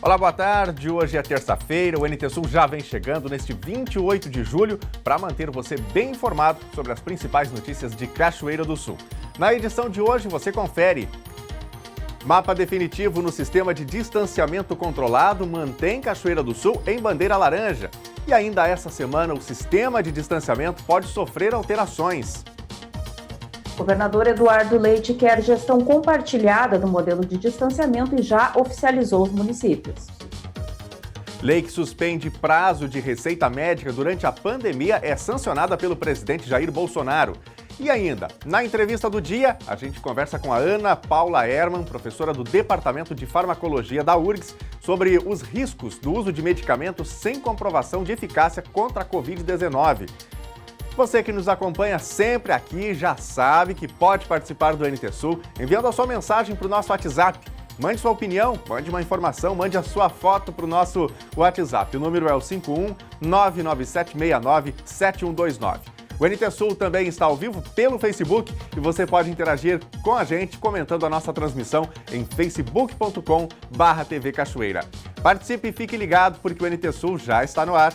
Olá, boa tarde. Hoje é terça-feira, o NT Sul já vem chegando neste 28 de julho para manter você bem informado sobre as principais notícias de Cachoeira do Sul. Na edição de hoje você confere. Mapa definitivo no sistema de distanciamento controlado mantém Cachoeira do Sul em bandeira laranja. E ainda essa semana o sistema de distanciamento pode sofrer alterações. O governador Eduardo Leite quer gestão compartilhada do modelo de distanciamento e já oficializou os municípios. Lei que suspende prazo de receita médica durante a pandemia é sancionada pelo presidente Jair Bolsonaro. E ainda, na entrevista do dia, a gente conversa com a Ana Paula Herman, professora do Departamento de Farmacologia da URGS, sobre os riscos do uso de medicamentos sem comprovação de eficácia contra a Covid-19. Você que nos acompanha sempre aqui já sabe que pode participar do NT Sul enviando a sua mensagem para o nosso WhatsApp. Mande sua opinião, mande uma informação, mande a sua foto para o nosso WhatsApp. O número é o 51 99769 7129. O NT Sul também está ao vivo pelo Facebook e você pode interagir com a gente comentando a nossa transmissão em facebook.com/TV Cachoeira. Participe e fique ligado porque o NT Sul já está no ar.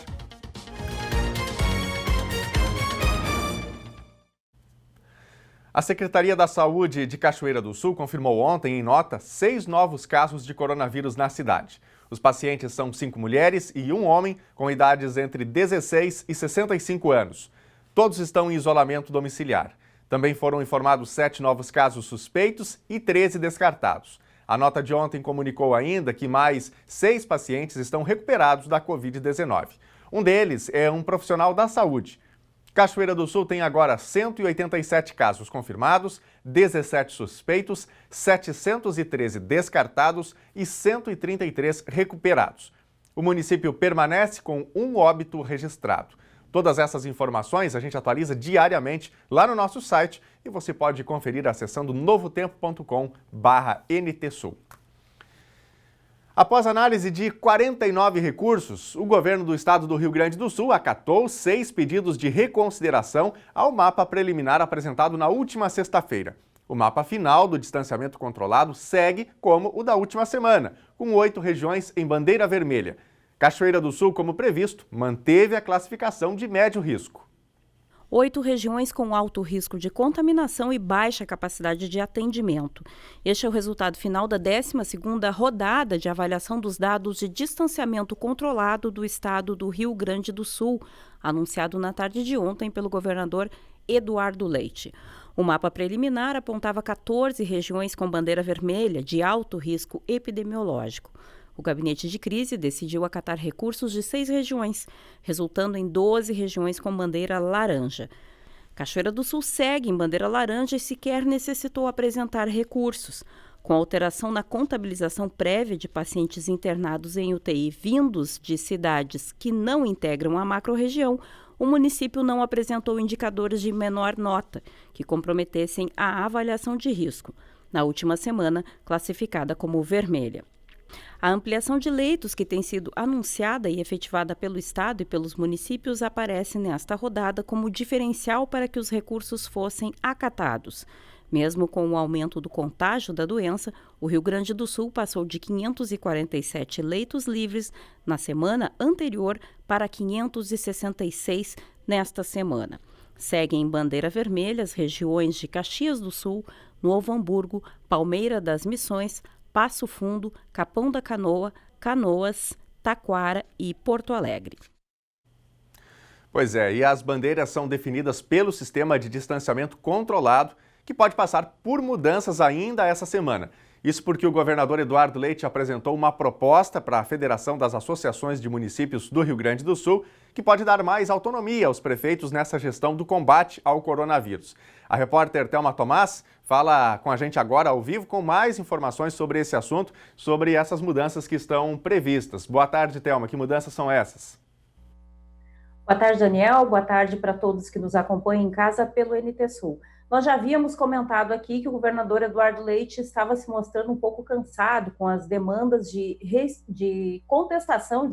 A Secretaria da Saúde de Cachoeira do Sul confirmou ontem, em nota, 6 novos casos de coronavírus na cidade. Os pacientes são 5 mulheres e 1 homem com idades entre 16 e 65 anos. Todos estão em isolamento domiciliar. Também foram informados 7 novos casos suspeitos e 13 descartados. A nota de ontem comunicou ainda que mais 6 pacientes estão recuperados da Covid-19. Um deles é um profissional da saúde. Cachoeira do Sul tem agora 187 casos confirmados, 17 suspeitos, 713 descartados e 133 recuperados. O município permanece com 1 óbito registrado. Todas essas informações a gente atualiza diariamente lá no nosso site e você pode conferir acessando novotempo.com/NTSul. Após análise de 49 recursos, o governo do estado do Rio Grande do Sul acatou 6 pedidos de reconsideração ao mapa preliminar apresentado na última sexta-feira. O mapa final do distanciamento controlado segue como o da última semana, com 8 regiões em bandeira vermelha. Cachoeira do Sul, como previsto, manteve a classificação de médio risco. 8 regiões com alto risco de contaminação e baixa capacidade de atendimento. Este é o resultado final da 12ª rodada de avaliação dos dados de distanciamento controlado do estado do Rio Grande do Sul, anunciado na tarde de ontem pelo governador Eduardo Leite. O mapa preliminar apontava 14 regiões com bandeira vermelha de alto risco epidemiológico. O gabinete de crise decidiu acatar recursos de 6 regiões, resultando em 12 regiões com bandeira laranja. Cachoeira do Sul segue em bandeira laranja e sequer necessitou apresentar recursos. Com alteração na contabilização prévia de pacientes internados em UTI vindos de cidades que não integram a macro-região, o município não apresentou indicadores de menor nota que comprometessem a avaliação de risco, na última semana classificada como vermelha. A ampliação de leitos que tem sido anunciada e efetivada pelo Estado e pelos municípios aparece nesta rodada como diferencial para que os recursos fossem acatados. Mesmo com o aumento do contágio da doença, o Rio Grande do Sul passou de 547 leitos livres na semana anterior para 566 nesta semana. Seguem em bandeira vermelha as regiões de Caxias do Sul, Novo Hamburgo, Palmeira das Missões, Passo Fundo, Capão da Canoa, Canoas, Taquara e Porto Alegre. Pois é, e as bandeiras são definidas pelo sistema de distanciamento controlado, que pode passar por mudanças ainda essa semana. Isso porque o governador Eduardo Leite apresentou uma proposta para a Federação das Associações de Municípios do Rio Grande do Sul, que pode dar mais autonomia aos prefeitos nessa gestão do combate ao coronavírus. A repórter Thelma Tomás fala com a gente agora ao vivo com mais informações sobre esse assunto, sobre essas mudanças que estão previstas. Boa tarde, Thelma. Que mudanças são essas? Boa tarde, Daniel. Boa tarde para todos que nos acompanham em casa pelo NT Sul. Nós já havíamos comentado aqui que o governador Eduardo Leite estava se mostrando um pouco cansado com as demandas de contestação,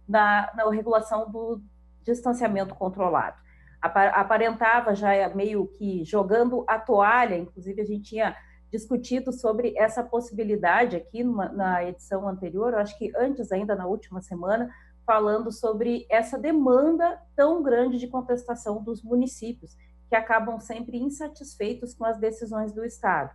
na regulação do distanciamento controlado. Aparentava já meio que jogando a toalha, inclusive a gente tinha discutido sobre essa possibilidade aqui na edição anterior, eu acho que antes ainda, na última semana, falando sobre essa demanda tão grande de contestação dos municípios, que acabam sempre insatisfeitos com as decisões do Estado.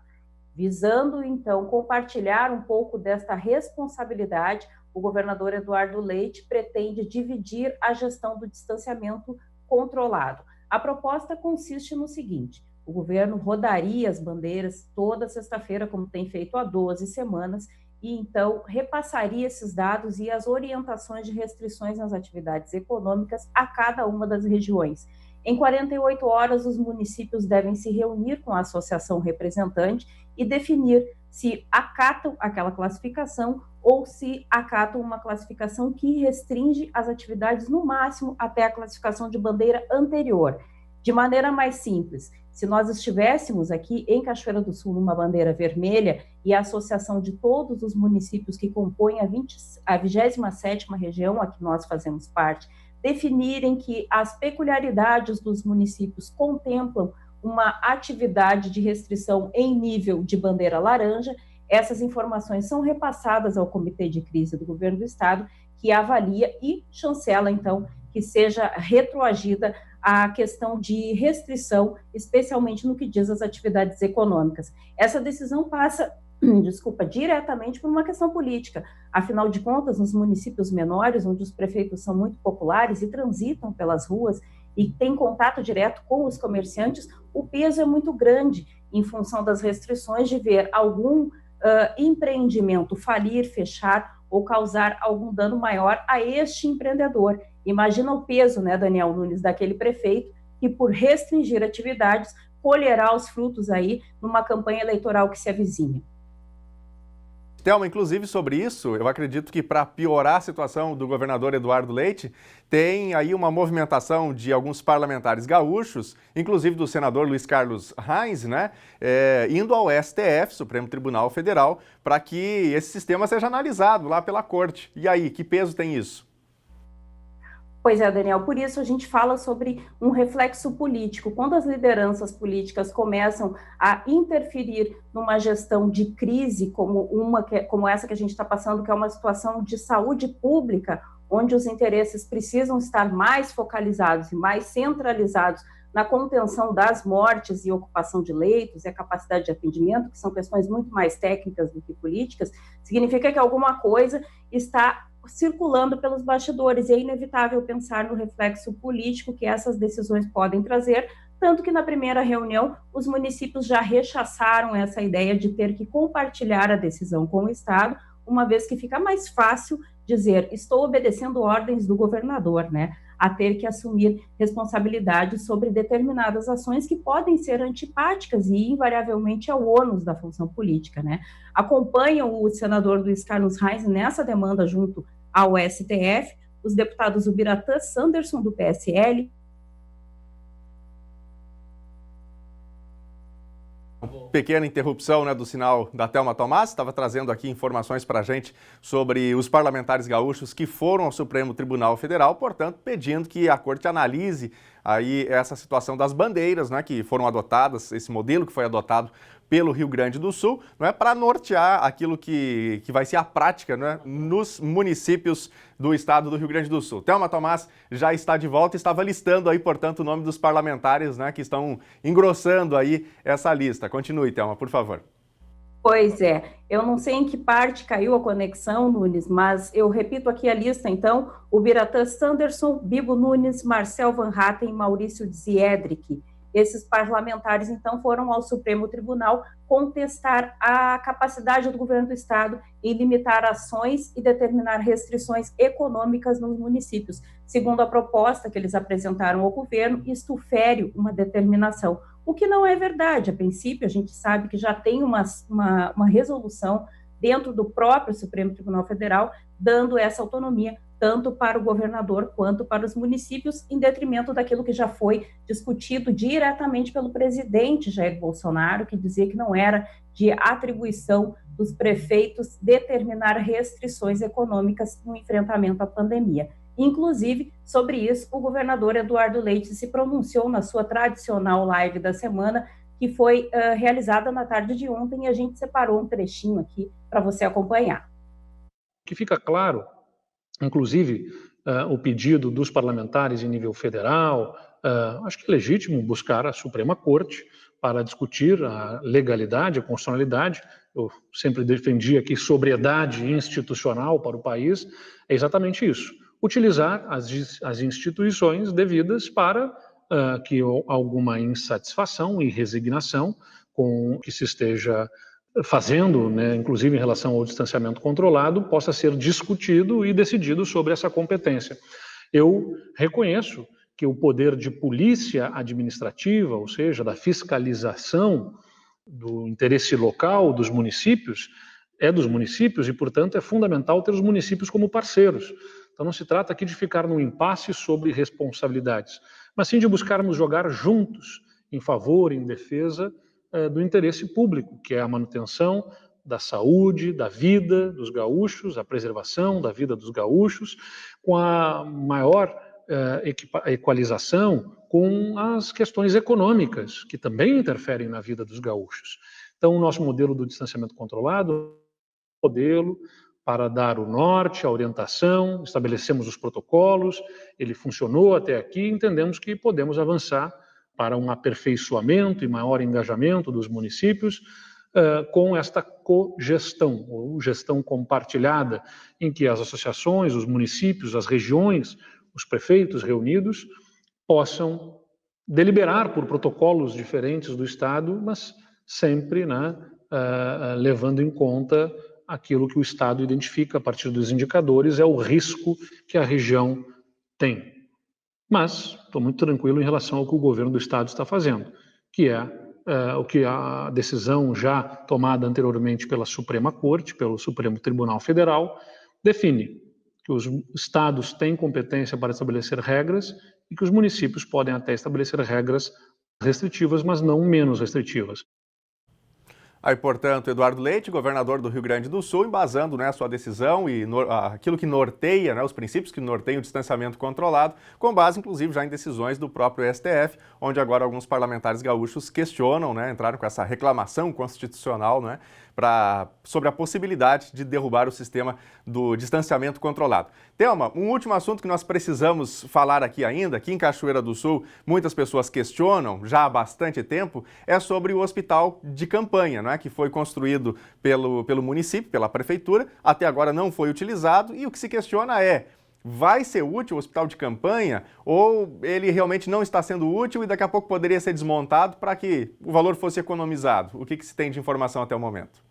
Visando, então, compartilhar um pouco desta responsabilidade, o governador Eduardo Leite pretende dividir a gestão do distanciamento controlado. A proposta consiste no seguinte: o governo rodaria as bandeiras toda sexta-feira, como tem feito há 12 semanas, e então repassaria esses dados e as orientações de restrições nas atividades econômicas a cada uma das regiões. Em 48 horas, os municípios devem se reunir com a associação representante e definir se acatam aquela classificação ou se acatam uma classificação que restringe as atividades no máximo até a classificação de bandeira anterior. De maneira mais simples, se nós estivéssemos aqui em Cachoeira do Sul numa bandeira vermelha e a associação de todos os municípios que compõem a 27ª região a que nós fazemos parte, definirem que as peculiaridades dos municípios contemplam uma atividade de restrição em nível de bandeira laranja, essas informações são repassadas ao Comitê de Crise do Governo do Estado, que avalia e chancela, então, que seja retroagida a questão de restrição, especialmente no que diz às atividades econômicas. Essa decisão passa, diretamente por uma questão política. Afinal de contas, nos municípios menores, onde os prefeitos são muito populares e transitam pelas ruas e têm contato direto com os comerciantes, o peso é muito grande em função das restrições de ver algum empreendimento falir, fechar ou causar algum dano maior a este empreendedor. Imagina o peso, né, Daniel Nunes, daquele prefeito que, por restringir atividades, colherá os frutos aí numa campanha eleitoral que se avizinha. Thelma, inclusive sobre isso, eu acredito que para piorar a situação do governador Eduardo Leite, tem aí uma movimentação de alguns parlamentares gaúchos, inclusive do senador Luiz Carlos Reis, né, indo ao STF, Supremo Tribunal Federal, para que esse sistema seja analisado lá pela corte. E aí, que peso tem isso? Pois é, Daniel, por isso a gente fala sobre um reflexo político. Quando as lideranças políticas começam a interferir numa gestão de crise como essa que a gente está passando, que é uma situação de saúde pública, onde os interesses precisam estar mais focalizados e mais centralizados na contenção das mortes e ocupação de leitos e a capacidade de atendimento, que são questões muito mais técnicas do que políticas, significa que alguma coisa está circulando pelos bastidores, e é inevitável pensar no reflexo político que essas decisões podem trazer, tanto que na primeira reunião os municípios já rechaçaram essa ideia de ter que compartilhar a decisão com o Estado, uma vez que fica mais fácil dizer, estou obedecendo ordens do governador, né, a ter que assumir responsabilidades sobre determinadas ações que podem ser antipáticas e invariavelmente é o ônus da função política, né. Acompanham o senador Luiz Carlos Reis nessa demanda junto ao STF, os deputados Ubiratã Sanderson, do PSL, pequena interrupção, né, do sinal da Thelma Tomás, estava trazendo aqui informações para a gente sobre os parlamentares gaúchos que foram ao Supremo Tribunal Federal, portanto, pedindo que a Corte analise aí essa situação das bandeiras, né, que foram adotadas, esse modelo que foi adotado pelo Rio Grande do Sul, não é, para nortear aquilo que vai ser a prática, né, nos municípios do estado do Rio Grande do Sul. Thelma Tomás já está de volta e estava listando aí, portanto, o nome dos parlamentares, né, que estão engrossando aí essa lista. Continue, Thelma, por favor. Pois é, eu não sei em que parte caiu a conexão, Nunes, mas eu repito aqui a lista, então, Ubiratã Sanderson, Bibo Nunes, Marcel Van Hatten e Maurício Ziedrich. Esses parlamentares, então, foram ao Supremo Tribunal contestar a capacidade do governo do Estado em limitar ações e determinar restrições econômicas nos municípios. Segundo a proposta que eles apresentaram ao governo, isto fere uma determinação, o que não é verdade. A princípio, a gente sabe que já tem uma resolução dentro do próprio Supremo Tribunal Federal, dando essa autonomia tanto para o governador quanto para os municípios, em detrimento daquilo que já foi discutido diretamente pelo presidente Jair Bolsonaro, que dizia que não era de atribuição dos prefeitos determinar restrições econômicas no enfrentamento à pandemia. Inclusive, sobre isso, o governador Eduardo Leite se pronunciou na sua tradicional live da semana, que foi realizada na tarde de ontem, e a gente separou um trechinho aqui para você acompanhar. Que fica claro, inclusive, o pedido dos parlamentares em nível federal, acho que é legítimo buscar a Suprema Corte para discutir a legalidade, a constitucionalidade. Eu sempre defendi aqui sobriedade institucional para o país, é exatamente isso. Utilizar as instituições devidas para que alguma insatisfação e resignação com o que se esteja fazendo, né, inclusive em relação ao distanciamento controlado, possa ser discutido e decidido sobre essa competência. Eu reconheço que o poder de polícia administrativa, ou seja, da fiscalização do interesse local dos municípios, é dos municípios e, portanto, é fundamental ter os municípios como parceiros. Então não se trata aqui de ficar num impasse sobre responsabilidades, mas sim de buscarmos jogar juntos em favor, em defesa do interesse público, que é a manutenção da saúde, da vida dos gaúchos, a preservação da vida dos gaúchos, com a maior equalização com as questões econômicas, que também interferem na vida dos gaúchos. Então, o nosso modelo do distanciamento controlado é um modelo para dar o norte, a orientação, estabelecemos os protocolos, ele funcionou até aqui, entendemos que podemos avançar para um aperfeiçoamento e maior engajamento dos municípios com esta cogestão, ou gestão compartilhada, em que as associações, os municípios, as regiões, os prefeitos reunidos possam deliberar por protocolos diferentes do Estado, mas sempre, né, levando em conta aquilo que o Estado identifica a partir dos indicadores, é o risco que a região tem. Mas estou muito tranquilo em relação ao que o governo do Estado está fazendo, que é o que a decisão já tomada anteriormente pela Suprema Corte, pelo Supremo Tribunal Federal, define que os estados têm competência para estabelecer regras e que os municípios podem até estabelecer regras restritivas, mas não menos restritivas. Aí, portanto, Eduardo Leite, governador do Rio Grande do Sul, embasando, né, a sua decisão e aquilo que norteia, né, os princípios que norteiam o distanciamento controlado, com base, inclusive, já em decisões do próprio STF, onde agora alguns parlamentares gaúchos questionam, né, entraram com essa reclamação constitucional, né, sobre a possibilidade de derrubar o sistema do distanciamento controlado. Thelma, um último assunto que nós precisamos falar aqui ainda, aqui em Cachoeira do Sul, muitas pessoas questionam já há bastante tempo, é sobre o hospital de campanha, né, que foi construído pelo município, pela prefeitura, até agora não foi utilizado, e o que se questiona é: vai ser útil o hospital de campanha ou ele realmente não está sendo útil e daqui a pouco poderia ser desmontado para que o valor fosse economizado? O que se tem de informação até o momento?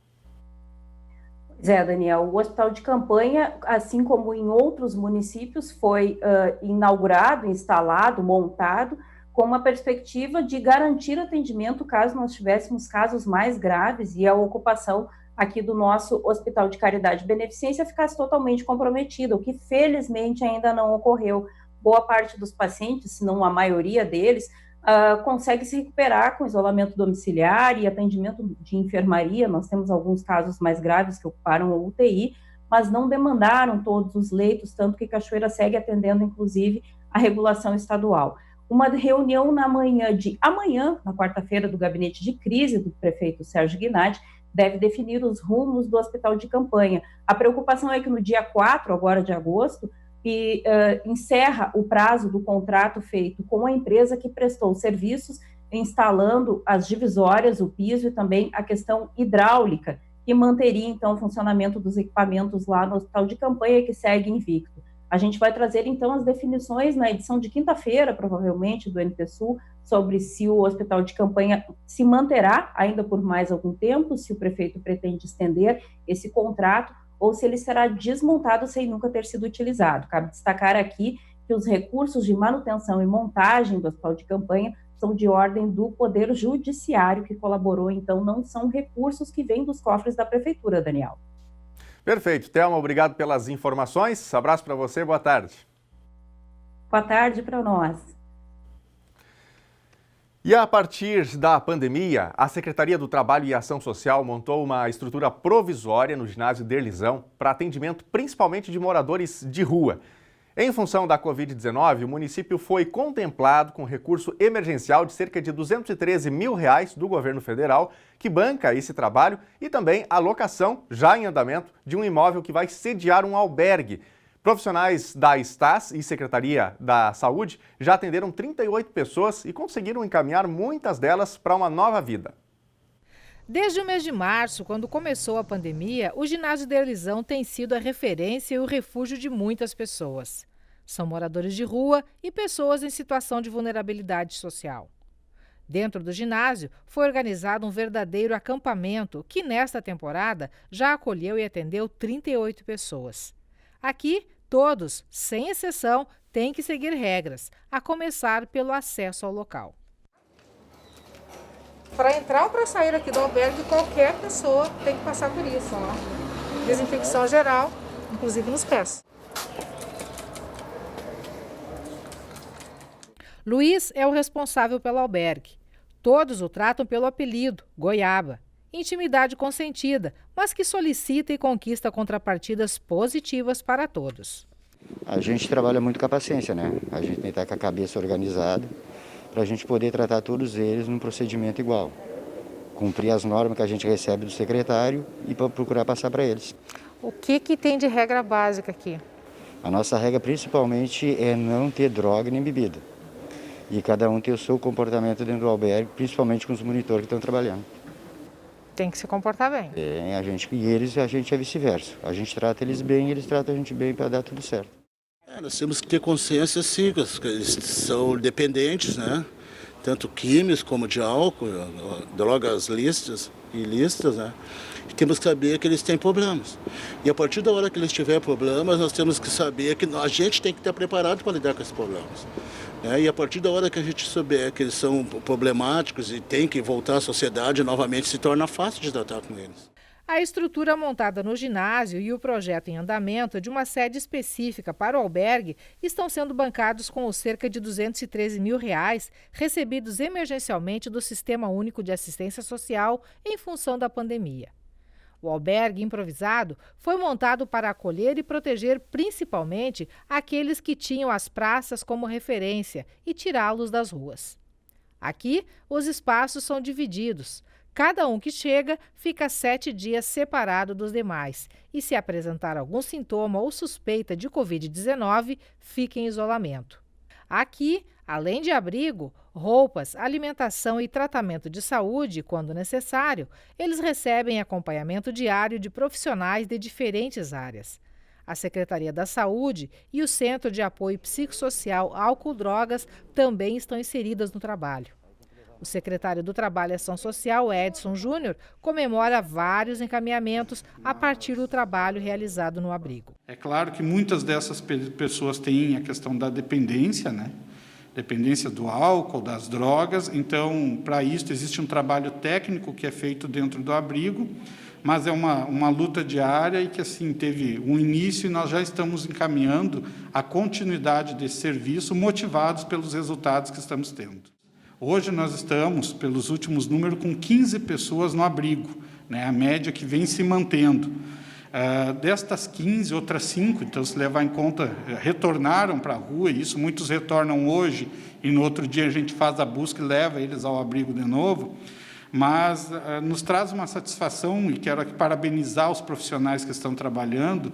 Pois é, Daniel, o hospital de campanha, assim como em outros municípios, foi inaugurado, instalado, montado, com uma perspectiva de garantir atendimento caso nós tivéssemos casos mais graves e a ocupação aqui do nosso Hospital de Caridade e Beneficência ficasse totalmente comprometida, o que felizmente ainda não ocorreu. Boa parte dos pacientes, se não a maioria deles, consegue se recuperar com isolamento domiciliar e atendimento de enfermaria. Nós temos alguns casos mais graves que ocuparam a UTI, mas não demandaram todos os leitos, tanto que Cachoeira segue atendendo, inclusive, a regulação estadual. Uma reunião na manhã de amanhã, na quarta-feira, do gabinete de crise do prefeito Sérgio Guinatti, deve definir os rumos do hospital de campanha. A preocupação é que no dia 4, agora de agosto, encerra o prazo do contrato feito com a empresa que prestou serviços instalando as divisórias, o piso e também a questão hidráulica, que manteria, então, o funcionamento dos equipamentos lá no hospital de campanha, que segue invicto. A gente vai trazer, então, as definições na edição de quinta-feira, provavelmente, do NPSul, sobre se o hospital de campanha se manterá ainda por mais algum tempo, se o prefeito pretende estender esse contrato, ou se ele será desmontado sem nunca ter sido utilizado. Cabe destacar aqui que os recursos de manutenção e montagem do hospital de campanha são de ordem do Poder Judiciário, que colaborou, então não são recursos que vêm dos cofres da Prefeitura, Daniel. Perfeito. Thelma, obrigado pelas informações. Abraço para você, boa tarde. Boa tarde para nós. E a partir da pandemia, a Secretaria do Trabalho e Ação Social montou uma estrutura provisória no ginásio Derlisão para atendimento principalmente de moradores de rua. Em função da Covid-19, o município foi contemplado com recurso emergencial de cerca de R$ 213 mil do governo federal, que banca esse trabalho, e também a locação, já em andamento, de um imóvel que vai sediar um albergue. Profissionais da STAS e Secretaria da Saúde já atenderam 38 pessoas e conseguiram encaminhar muitas delas para uma nova vida. Desde o mês de março, quando começou a pandemia, o ginásio de Elisão tem sido a referência e o refúgio de muitas pessoas. São moradores de rua e pessoas em situação de vulnerabilidade social. Dentro do ginásio, foi organizado um verdadeiro acampamento que, nesta temporada, já acolheu e atendeu 38 pessoas. Aqui, todos, sem exceção, têm que seguir regras, a começar pelo acesso ao local. Para entrar ou para sair aqui do albergue, qualquer pessoa tem que passar por isso. Ó. Desinfecção geral, inclusive nos pés. Luiz é o responsável pelo albergue. Todos o tratam pelo apelido, Goiaba. Intimidade consentida, mas que solicita e conquista contrapartidas positivas para todos. A gente trabalha muito com a paciência, né? A gente tem que estar com a cabeça organizada para a gente poder tratar todos eles num procedimento igual. Cumprir as normas que a gente recebe do secretário e para procurar passar para eles. O que tem de regra básica aqui? A nossa regra principalmente é não ter droga nem bebida. E cada um ter o seu comportamento dentro do albergue, principalmente com os monitores que estão trabalhando. Tem que se comportar bem. A gente é vice-versa. A gente trata eles bem e eles tratam a gente bem para dar tudo certo. Nós temos que ter consciência, sim, que eles são dependentes, né? Tanto químicos como de álcool, drogas ilícitas, né? E temos que saber que eles têm problemas. E a partir da hora que eles tiverem problemas, nós temos que saber que a gente tem que estar preparado para lidar com esses problemas. E a partir da hora que a gente souber que eles são problemáticos e tem que voltar à sociedade, novamente se torna fácil de tratar com eles. A estrutura montada no ginásio e o projeto em andamento de uma sede específica para o albergue estão sendo bancados com os cerca de R$ 213 mil recebidos emergencialmente do Sistema Único de Assistência Social em função da pandemia. O albergue improvisado foi montado para acolher e proteger principalmente aqueles que tinham as praças como referência e tirá-los das ruas. Aqui, os espaços são divididos. Cada um que chega fica 7 dias separado dos demais e, se apresentar algum sintoma ou suspeita de Covid-19, fica em isolamento. Aqui, além de abrigo, roupas, alimentação e tratamento de saúde, quando necessário, eles recebem acompanhamento diário de profissionais de diferentes áreas. A Secretaria da Saúde e o Centro de Apoio Psicossocial Álcool-Drogas também estão inseridas no trabalho. O secretário do Trabalho e Ação Social, Edson Júnior, comemora vários encaminhamentos a partir do trabalho realizado no abrigo. É claro que muitas dessas pessoas têm a questão da dependência, né? Dependência do álcool, das drogas. Então, para isso, existe um trabalho técnico que é feito dentro do abrigo, mas é uma luta diária e que, assim, teve um início e nós já estamos encaminhando a continuidade desse serviço, motivados pelos resultados que estamos tendo. Hoje nós estamos, pelos últimos números, com 15 pessoas no abrigo, né? A média que vem se mantendo. Destas 15, outras 5, então, se levar em conta, retornaram para a rua, e isso muitos retornam hoje, e no outro dia a gente faz a busca e leva eles ao abrigo de novo, mas nos traz uma satisfação, e quero aqui parabenizar os profissionais que estão trabalhando,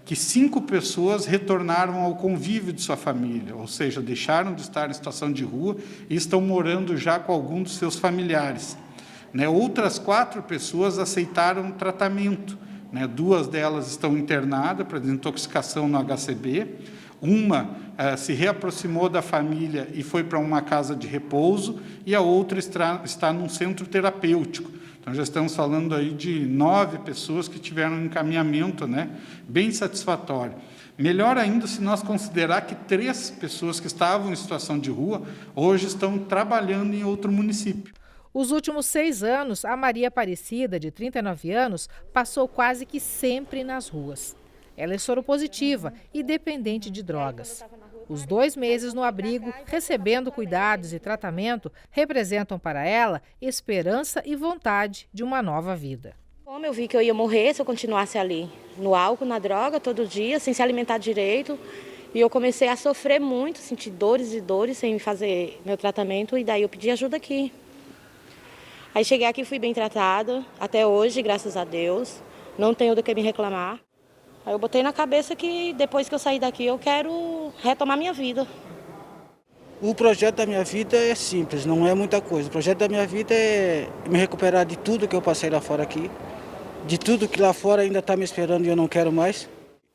que 5 pessoas retornaram ao convívio de sua família, ou seja, deixaram de estar em situação de rua e estão morando já com algum dos seus familiares. Outras 4 pessoas aceitaram tratamento. 2 delas estão internadas para desintoxicação no HCB, uma se reaproximou da família e foi para uma casa de repouso, e a outra está num centro terapêutico. Então, já estamos falando aí de 9 pessoas que tiveram um encaminhamento, bem satisfatório. Melhor ainda se nós considerar que 3 pessoas que estavam em situação de rua hoje estão trabalhando em outro município. Os últimos 6 anos, a Maria Aparecida, de 39 anos, passou quase que sempre nas ruas. Ela é soropositiva e dependente de drogas. Os 2 meses no abrigo, recebendo cuidados e tratamento, representam para ela esperança e vontade de uma nova vida. Como eu vi que eu ia morrer se eu continuasse ali, no álcool, na droga, todo dia, sem se alimentar direito. E eu comecei a sofrer muito, sentir dores e dores sem fazer meu tratamento, e daí eu pedi ajuda aqui. Aí cheguei aqui, fui bem tratada, até hoje, graças a Deus, não tenho do que me reclamar. Aí eu botei na cabeça que depois que eu sair daqui eu quero retomar minha vida. O projeto da minha vida é simples, não é muita coisa. O projeto da minha vida é me recuperar de tudo que eu passei lá fora aqui, de tudo que lá fora ainda está me esperando e eu não quero mais.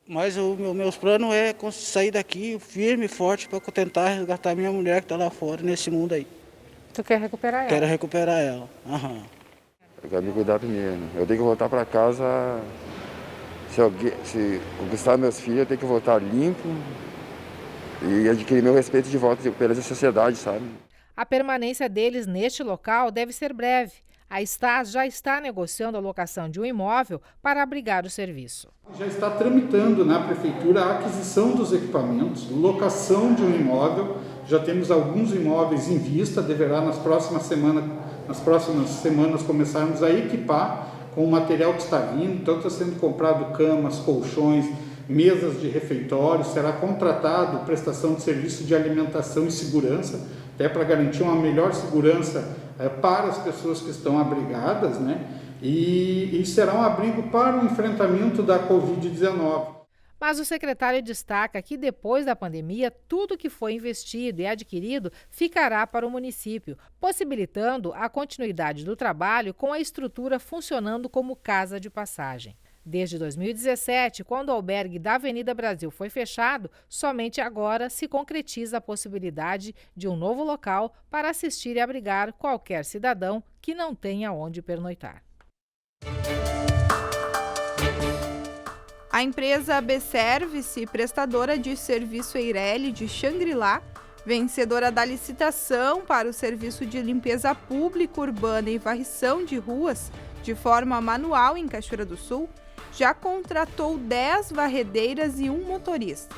Mas meus planos é sair daqui firme e forte para tentar resgatar minha mulher que está lá fora, nesse mundo aí. Tu quer recuperar ela? Quero recuperar ela. Uhum. Eu quero me cuidar primeiro. Eu tenho que voltar para casa. Se conquistar meus filhos, eu tenho que voltar limpo e adquirir meu respeito de volta pela sociedade, sabe? A permanência deles neste local deve ser breve. A Stas já está negociando a locação de um imóvel para abrigar o serviço. Já está tramitando na Prefeitura a aquisição dos equipamentos, locação de um imóvel. Já temos alguns imóveis em vista, deverá nas próximas semanas começarmos a equipar com o material que está vindo. Então está sendo comprado camas, colchões, mesas de refeitório, será contratado prestação de serviço de alimentação e segurança, até para garantir uma melhor segurança para as pessoas que estão abrigadas, né? E será um abrigo para o enfrentamento da Covid-19. Mas o secretário destaca que depois da pandemia, tudo que foi investido e adquirido ficará para o município, possibilitando a continuidade do trabalho com a estrutura funcionando como casa de passagem. Desde 2017, quando o albergue da Avenida Brasil foi fechado, somente agora se concretiza a possibilidade de um novo local para assistir e abrigar qualquer cidadão que não tenha onde pernoitar. A empresa B-Service, prestadora de serviço Eireli de Xangri-Lá, vencedora da licitação para o serviço de limpeza pública urbana e varrição de ruas de forma manual em Cachoeira do Sul, já contratou 10 varredeiras e um motorista.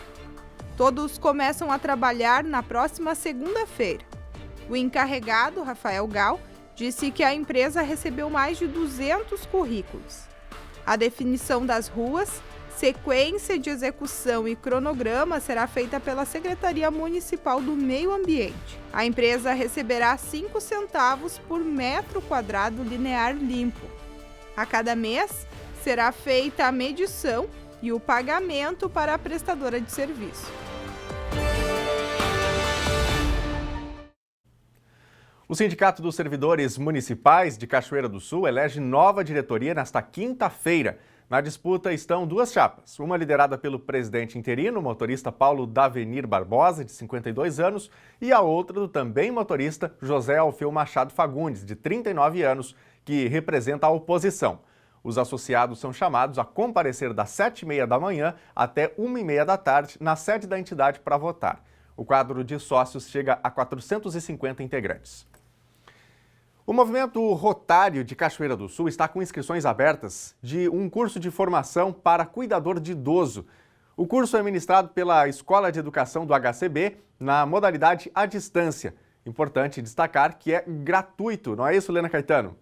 Todos começam a trabalhar na próxima segunda-feira. O encarregado, Rafael Gal, disse que a empresa recebeu mais de 200 currículos. A definição das ruas, sequência de execução e cronograma será feita pela Secretaria Municipal do Meio Ambiente. A empresa receberá 5 centavos por metro quadrado linear limpo. A cada mês, será feita a medição e o pagamento para a prestadora de serviço. O Sindicato dos Servidores Municipais de Cachoeira do Sul elege nova diretoria nesta quinta-feira. Na disputa estão duas chapas, uma liderada pelo presidente interino, motorista Paulo Davenir Barbosa, de 52 anos, e a outra do também motorista José Alfeu Machado Fagundes, de 39 anos, que representa a oposição. Os associados são chamados a comparecer das 7h30 da manhã até 1h30 da tarde na sede da entidade para votar. O quadro de sócios chega a 450 integrantes. O movimento Rotário de Cachoeira do Sul está com inscrições abertas de um curso de formação para cuidador de idoso. O curso é ministrado pela Escola de Educação do HCB na modalidade à distância. Importante destacar que é gratuito, não é isso, Lena Caetano?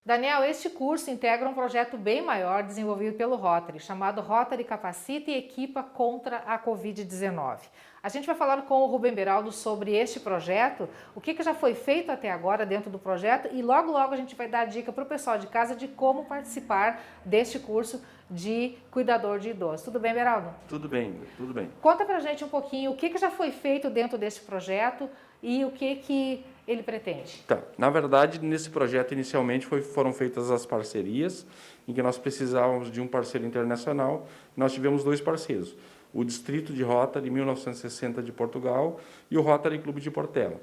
Daniel, este curso integra um projeto bem maior desenvolvido pelo Rotary, chamado Rotary Capacita e Equipa contra a Covid-19. A gente vai falar com o Rubem Beraldo sobre este projeto, o que já foi feito até agora dentro do projeto e logo a gente vai dar dica para o pessoal de casa de como participar deste curso de cuidador de idoso. Tudo bem, Beraldo? Tudo bem, tudo bem. Conta pra gente um pouquinho o que já foi feito dentro deste projeto e o que ele pretende. Tá. Na verdade, nesse projeto, inicialmente, foram feitas as parcerias, em que nós precisávamos de um parceiro internacional. Nós tivemos 2 parceiros, o Distrito de Rotary 1960 de Portugal e o Rotary Clube de Portela.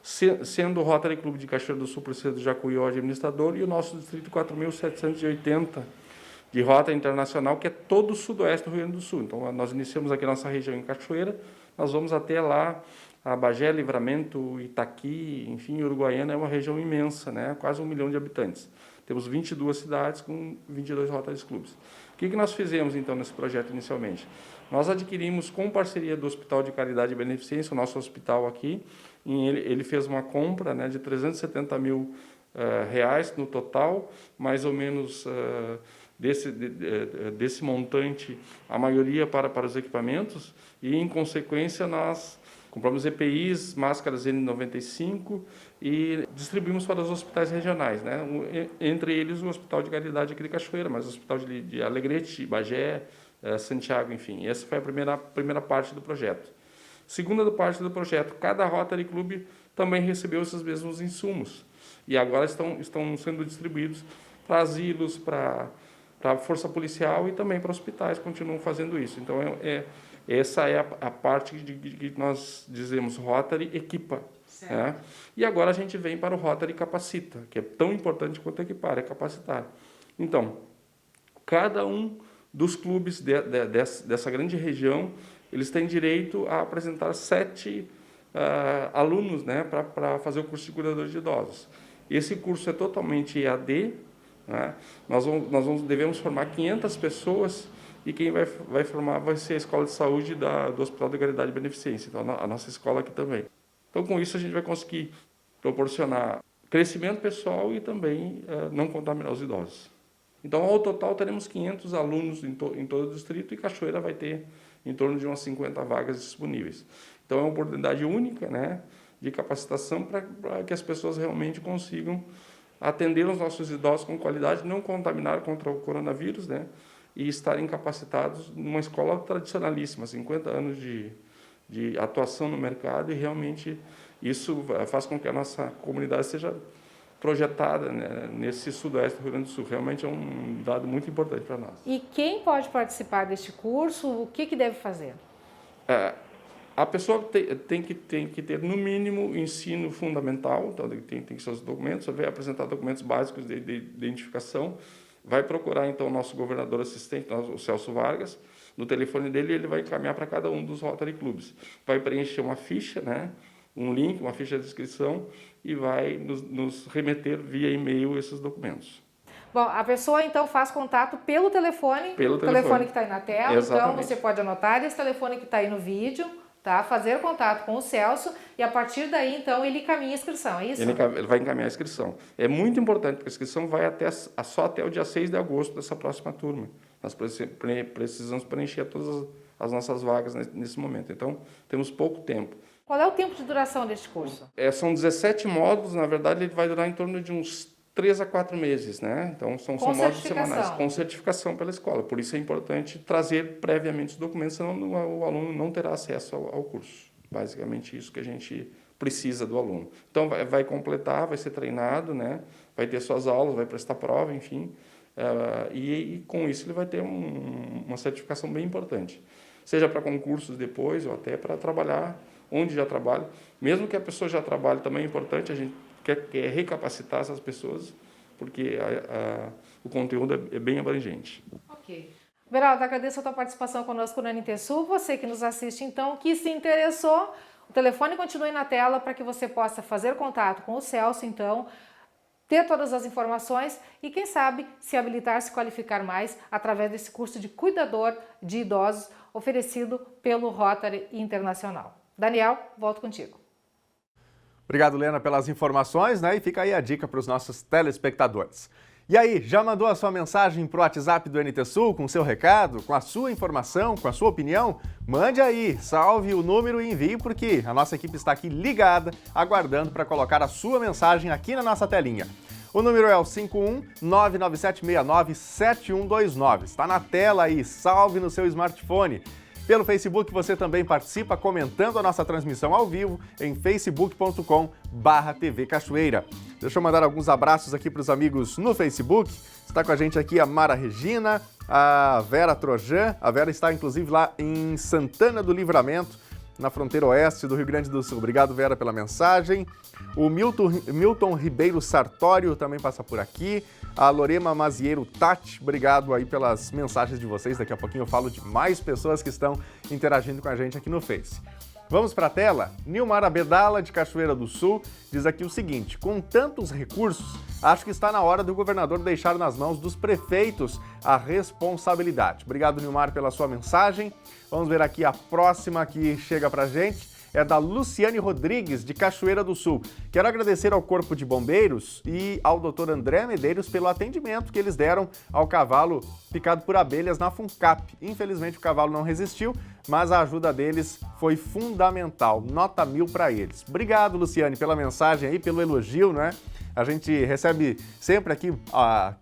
Sendo o Rotary Clube de Cachoeira do Sul, Presidente do Jacuí, o administrador, e o nosso Distrito 4780 de Rotary Internacional, que é todo o sudoeste do Rio Grande do Sul. Então, nós iniciamos aqui a nossa região em Cachoeira, nós vamos até lá, a Bagé, Livramento, Itaqui, enfim, Uruguaiana é uma região imensa, né? Quase 1 milhão de habitantes. Temos 22 cidades com 22 Rotary Clubes. O que nós fizemos, então, nesse projeto inicialmente? Nós adquirimos, com parceria do Hospital de Caridade e Beneficência, o nosso hospital aqui, ele fez uma compra, né, de 370 mil reais no total, mais ou menos desse montante, a maioria para os equipamentos, e, em consequência, nós compramos EPIs, máscaras N95 e distribuímos para os hospitais regionais, né? Entre eles o Hospital de Caridade aqui de Cachoeira, mas o Hospital de Alegrete, Bagé, Santiago, enfim. Essa foi a primeira parte do projeto. Segunda parte do projeto, cada Rotary Club também recebeu esses mesmos insumos e agora estão sendo distribuídos para asilos, para a força policial e também para hospitais, continuam fazendo isso. Então, essa é a parte que nós dizemos Rotary equipa. Né? E agora a gente vem para o Rotary capacita, que é tão importante quanto equipar, é capacitar. Então, cada um dos clubes dessa grande região, eles têm direito a apresentar 7 alunos, né, para fazer o curso de cuidador de idosos. Esse curso é totalmente EAD, né? Devemos formar 500 pessoas e quem vai formar vai ser a Escola de Saúde do Hospital de Caridade e Beneficência, então a nossa escola aqui também. Então, com isso, a gente vai conseguir proporcionar crescimento pessoal e também não contaminar os idosos. Então, ao total, teremos 500 alunos em todo o distrito e Cachoeira vai ter em torno de umas 50 vagas disponíveis. Então, é uma oportunidade única, né, de capacitação para que as pessoas realmente consigam atender os nossos idosos com qualidade, não contaminar contra o coronavírus, né, e estarem capacitados numa escola tradicionalíssima, 50 anos de atuação no mercado, e realmente isso faz com que a nossa comunidade seja projetada, né, nesse sudoeste do Rio Grande do Sul. Realmente é um dado muito importante para nós. E quem pode participar deste curso, o que deve fazer? A pessoa tem que ter, no mínimo, ensino fundamental, então tem seus documentos, vai apresentar documentos básicos de identificação, vai procurar, então, o nosso governador assistente, o Celso Vargas, no telefone dele, ele vai encaminhar para cada um dos Rotary Clubs. Vai preencher uma ficha, né, um link, uma ficha de inscrição, e vai nos remeter via e-mail esses documentos. Bom, a pessoa, então, faz contato pelo telefone, o telefone que está aí na tela. Exatamente. Então, você pode anotar esse telefone que está aí no vídeo, tá? Fazer contato com o Celso e, a partir daí, então, ele encaminha a inscrição, é isso? Ele vai encaminhar a inscrição. É muito importante, porque a inscrição vai só até o dia 6 de agosto dessa próxima turma. Nós precisamos preencher todas as nossas vagas nesse momento. Então, temos pouco tempo. Qual é o tempo de duração deste curso? São 17 módulos, na verdade, ele vai durar em torno de uns 3 a 4 meses, né? Então, são módulos semanais, com certificação pela escola. Por isso é importante trazer previamente os documentos, senão o aluno não terá acesso ao curso. Basicamente isso que a gente precisa do aluno. Então, vai completar, vai ser treinado, né? Vai ter suas aulas, vai prestar prova, enfim. E com isso ele vai ter uma certificação bem importante. Seja para concursos depois ou até para trabalhar onde já trabalha. Mesmo que a pessoa já trabalhe, também é importante, a gente quer recapacitar essas pessoas, porque o conteúdo é bem abrangente. Ok. Beraldo, agradeço a tua participação conosco no NT Sul. Você que nos assiste, então, que se interessou, o telefone continue na tela para que você possa fazer contato com o Celso, então, ter todas as informações e, quem sabe, se habilitar, se qualificar mais através desse curso de cuidador de idosos oferecido pelo Rotary Internacional. Daniel, volto contigo. Obrigado, Lena, pelas informações, né? E fica aí a dica para os nossos telespectadores. E aí, já mandou a sua mensagem para o WhatsApp do NT Sul com o seu recado, com a sua informação, com a sua opinião? Mande aí, salve o número e envie, porque a nossa equipe está aqui ligada, aguardando para colocar a sua mensagem aqui na nossa telinha. O número é o 51997697129. Está na tela aí, salve no seu smartphone. Pelo Facebook você também participa comentando a nossa transmissão ao vivo em facebook.com/TV Cachoeira. Deixa eu mandar alguns abraços aqui para os amigos no Facebook. Está com a gente aqui a Mara Regina, a Vera Trojan. A Vera está inclusive lá em Santana do Livramento, na fronteira oeste do Rio Grande do Sul. Obrigado, Vera, pela mensagem. O Milton Ribeiro Sartório também passa por aqui. A Lorema Mazieiro Tati, obrigado aí pelas mensagens de vocês. Daqui a pouquinho eu falo de mais pessoas que estão interagindo com a gente aqui no Face. Vamos para a tela? Nilmar Abedala, de Cachoeira do Sul, diz aqui o seguinte: com tantos recursos, acho que está na hora do governador deixar nas mãos dos prefeitos a responsabilidade. Obrigado, Nilmar, pela sua mensagem. Vamos ver aqui a próxima que chega para a gente. é da Luciane Rodrigues, de Cachoeira do Sul. Quero agradecer ao Corpo de Bombeiros e ao Dr. André Medeiros pelo atendimento que eles deram ao cavalo picado por abelhas na Funcap. Infelizmente o cavalo não resistiu, mas a ajuda deles foi fundamental. Nota 1000 para eles. Obrigado, Luciane, pela mensagem aí, pelo elogio, né? A gente recebe sempre aqui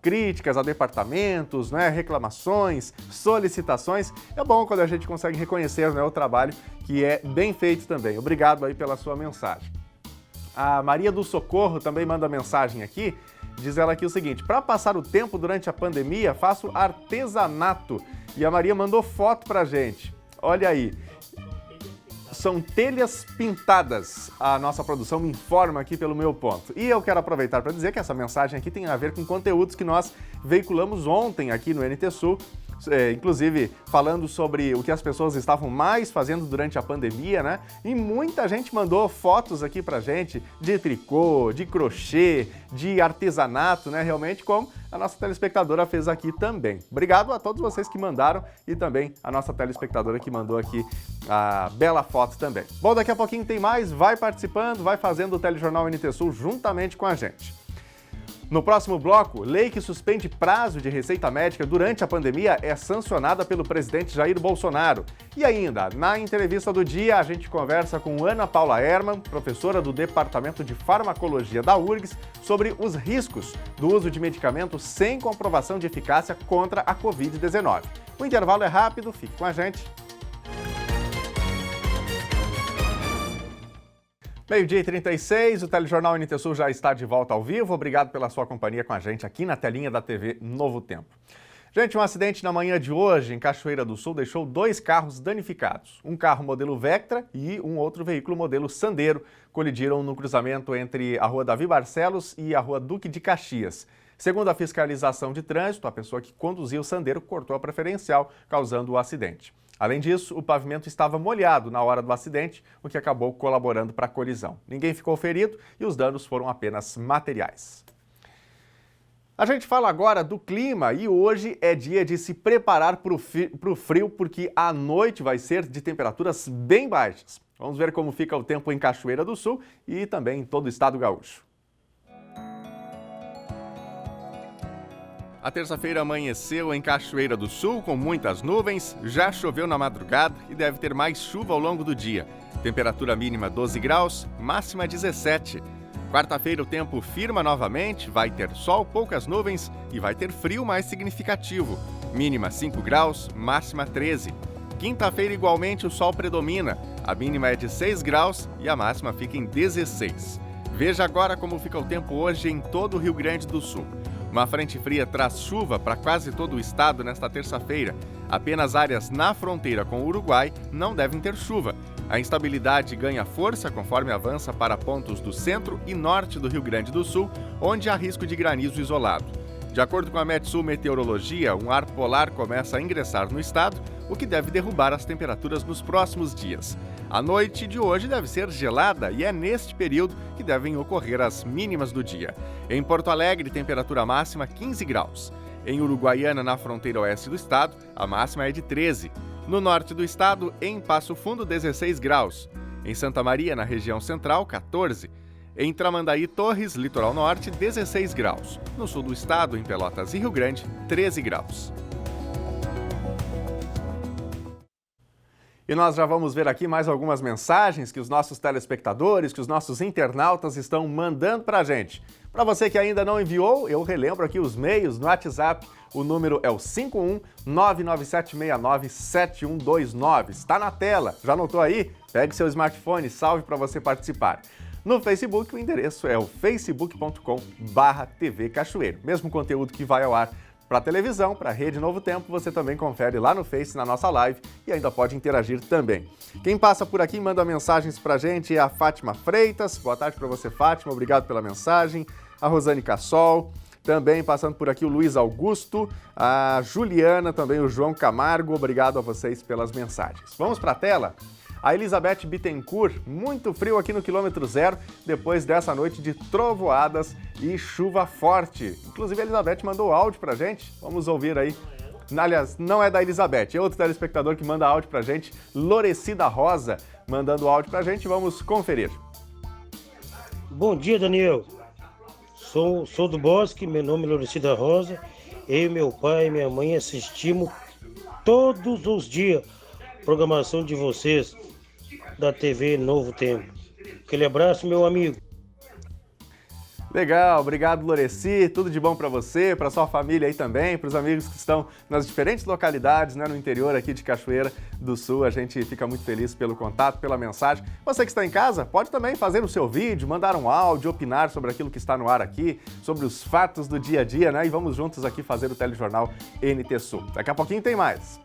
críticas a departamentos, né, reclamações, solicitações. É bom quando a gente consegue reconhecer, né, o trabalho que é bem feito também. Obrigado aí pela sua mensagem. A Maria do Socorro também manda mensagem aqui. Diz ela aqui o seguinte: para passar o tempo durante a pandemia, faço artesanato. E a Maria mandou foto pra gente. Olha aí. São telhas pintadas. A nossa produção me informa aqui pelo Meu Ponto. E eu quero aproveitar para dizer que essa mensagem aqui tem a ver com conteúdos que nós veiculamos ontem aqui no NT Sul, inclusive falando sobre o que as pessoas estavam mais fazendo durante a pandemia, né? E muita gente mandou fotos aqui pra gente de tricô, de crochê, de artesanato, né? Realmente como a nossa telespectadora fez aqui também. Obrigado a todos vocês que mandaram e também a nossa telespectadora que mandou aqui a bela foto também. Bom, daqui a pouquinho tem mais, vai participando, vai fazendo o Telejornal NT Sul juntamente com a gente. No próximo bloco, lei que suspende prazo de receita médica durante a pandemia é sancionada pelo presidente Jair Bolsonaro. E ainda, na entrevista do dia, a gente conversa com Ana Paula Hermann, professora do Departamento de Farmacologia da URGS, sobre os riscos do uso de medicamentos sem comprovação de eficácia contra a Covid-19. O intervalo é rápido, fique com a gente. Meio-dia e 36, o Telejornal NT Sul já está de volta ao vivo. Obrigado pela sua companhia com a gente aqui na telinha da TV Novo Tempo. Gente, um acidente na manhã de hoje em Cachoeira do Sul deixou 2 carros danificados. Um carro modelo Vectra e um outro veículo modelo Sandero colidiram no cruzamento entre a rua Davi Barcelos e a rua Duque de Caxias. Segundo a fiscalização de trânsito, a pessoa que conduzia o Sandero cortou a preferencial, causando o acidente. Além disso, o pavimento estava molhado na hora do acidente, o que acabou colaborando para a colisão. Ninguém ficou ferido e os danos foram apenas materiais. A gente fala agora do clima e hoje é dia de se preparar para o frio, porque a noite vai ser de temperaturas bem baixas. Vamos ver como fica o tempo em Cachoeira do Sul e também em todo o estado gaúcho. A terça-feira amanheceu em Cachoeira do Sul com muitas nuvens, já choveu na madrugada e deve ter mais chuva ao longo do dia. Temperatura mínima 12 graus, máxima 17. Quarta-feira o tempo firma novamente, vai ter sol, poucas nuvens e vai ter frio mais significativo. Mínima 5 graus, máxima 13. Quinta-feira igualmente o sol predomina, a mínima é de 6 graus e a máxima fica em 16. Veja agora como fica o tempo hoje em todo o Rio Grande do Sul. Uma frente fria traz chuva para quase todo o estado nesta terça-feira. Apenas áreas na fronteira com o Uruguai não devem ter chuva. A instabilidade ganha força conforme avança para pontos do centro e norte do Rio Grande do Sul, onde há risco de granizo isolado. De acordo com a Metsul Meteorologia, um ar polar começa a ingressar no estado, o que deve derrubar as temperaturas nos próximos dias. A noite de hoje deve ser gelada e é neste período que devem ocorrer as mínimas do dia. Em Porto Alegre, temperatura máxima 15 graus. Em Uruguaiana, na fronteira oeste do estado, a máxima é de 13. No norte do estado, em Passo Fundo, 16 graus. Em Santa Maria, na região central, 14. Em Tramandaí, Torres, litoral norte, 16 graus. No sul do estado, em Pelotas e Rio Grande, 13 graus. E nós já vamos ver aqui mais algumas mensagens que os nossos telespectadores, que os nossos internautas estão mandando para a gente. Para você que ainda não enviou, eu relembro aqui os meios no WhatsApp. O número é o 51997697129. Está na tela. Já anotou aí? Pegue seu smartphone, salve para você participar. No Facebook, o endereço é o facebook.com/TV Cachoeiro. Mesmo conteúdo que vai ao ar para televisão, para a Rede Novo Tempo, você também confere lá no Face, na nossa live, e ainda pode interagir também. Quem passa por aqui, manda mensagens para a gente, é a Fátima Freitas. Boa tarde para você, Fátima, obrigado pela mensagem. A Rosane Cassol, também passando por aqui o Luiz Augusto, a Juliana, também o João Camargo, obrigado a vocês pelas mensagens. Vamos para a tela? A Elizabeth Bittencourt, muito frio aqui no quilômetro 0, depois dessa noite de trovoadas e chuva forte. Inclusive a Elizabeth mandou áudio pra gente, vamos ouvir aí. Aliás, não é da Elizabeth, é outro telespectador que manda áudio pra gente, Lorecida Rosa. mandando áudio para a gente. Vamos conferir. Bom dia, Daniel. Sou do Bosque, meu nome é Lourici da Rosa. Eu, meu pai e minha mãe assistimos todos os dias a programação de vocês da TV Novo Tempo. Aquele abraço, meu amigo. Legal, obrigado, Lourici. Tudo de bom para você, para sua família aí também, para os amigos que estão nas diferentes localidades, né, no interior aqui de Cachoeira do Sul. A gente fica muito feliz pelo contato, pela mensagem. Você que está em casa, pode também fazer o seu vídeo, mandar um áudio, opinar sobre aquilo que está no ar aqui, sobre os fatos do dia a dia, né? E vamos juntos aqui fazer o telejornal NT Sul. Daqui a pouquinho tem mais.